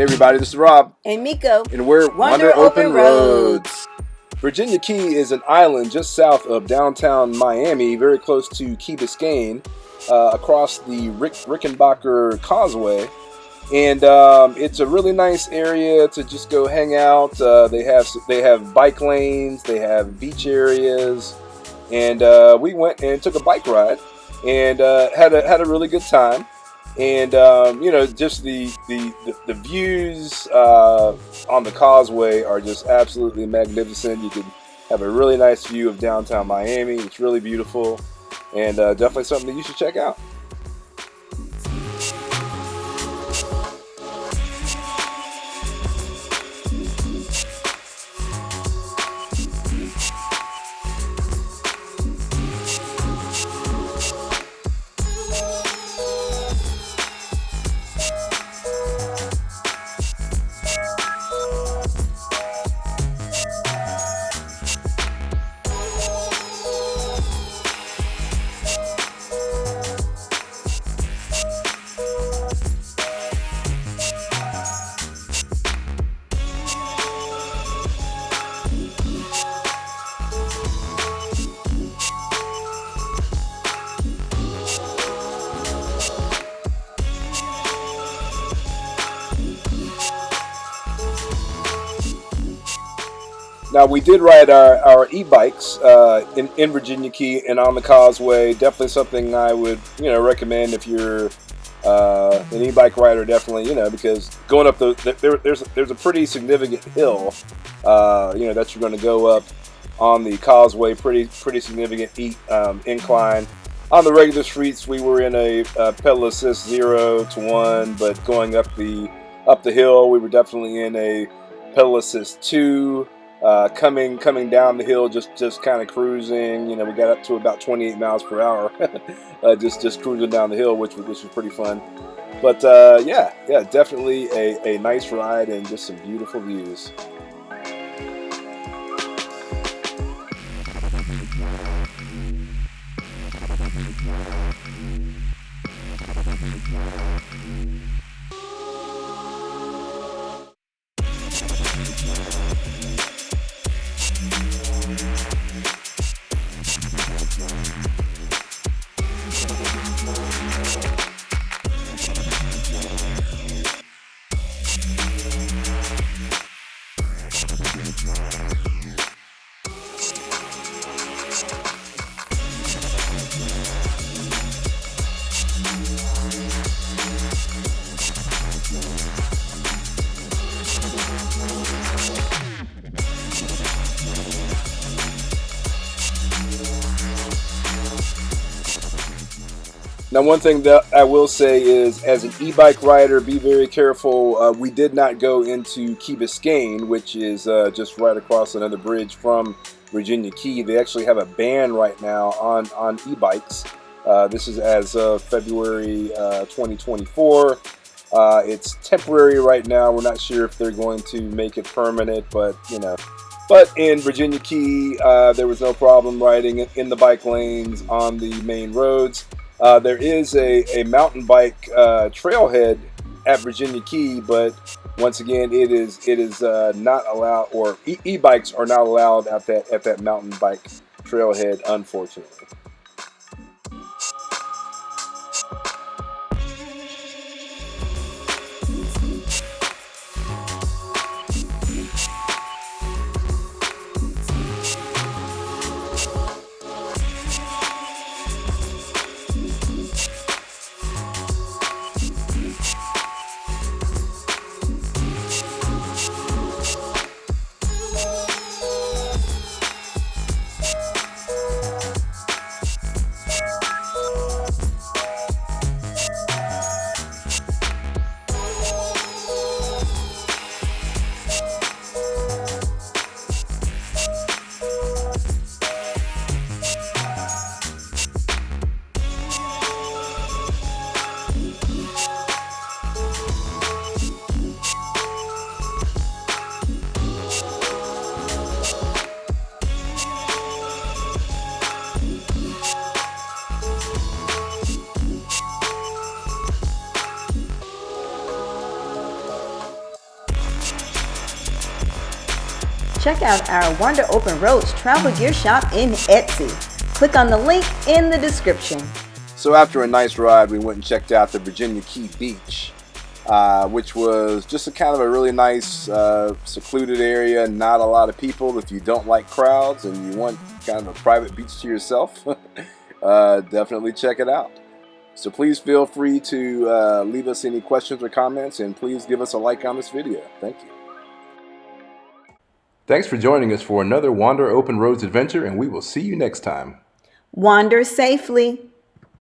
everybody, this is Rob. And Miko. And we're Wander Open Roads. Virginia Key is an island just south of downtown Miami, very close to Key Biscayne, across the Rickenbacker Causeway. And it's a really nice area to just go hang out. They have bike lanes, they have beach areas, and we went and took a bike ride and had a really good time. And just the views on the causeway are just absolutely magnificent. You can have a really nice view of downtown Miami. It's really beautiful, and definitely something that you should check out. Now, we did ride our e-bikes in Virginia Key and on the causeway. Definitely something I would recommend if you're an e-bike rider. Definitely, because going up there's a pretty significant hill that you're going to go up on the causeway. Pretty significant incline. On the regular streets, we were in a pedal assist 0 to 1, but going up the hill, we were definitely in a pedal assist 2. Coming down the hill, just kind of cruising. We got up to about 28 miles per hour, just cruising down the hill, which was pretty fun. But yeah, definitely a nice ride and just some beautiful views. Now, one thing that I will say is, as an e-bike rider, be very careful. We did not go into Key Biscayne, which is just right across another bridge from Virginia Key. They actually have a ban right now on e-bikes. This is as of February 2024. It's temporary right now. We're not sure if they're going to make it permanent, but But in Virginia Key, there was no problem riding in the bike lanes on the main roads. There is a mountain bike trailhead at Virginia Key, but once again, it is not allowed, or e-bikes are not allowed at that mountain bike trailhead, unfortunately. check out our Wander Open Roads travel gear shop in Etsy. Click on the link in the description. So after a nice ride, we went and checked out the Virginia Key Beach, which was just a kind of a really nice secluded area, not a lot of people. If you don't like crowds and you want kind of a private beach to yourself, definitely check it out. So please feel free to leave us any questions or comments, and please give us a like on this video. Thank you. Thanks for joining us for another Wander Open Roads adventure, and we will see you next time. Wander safely.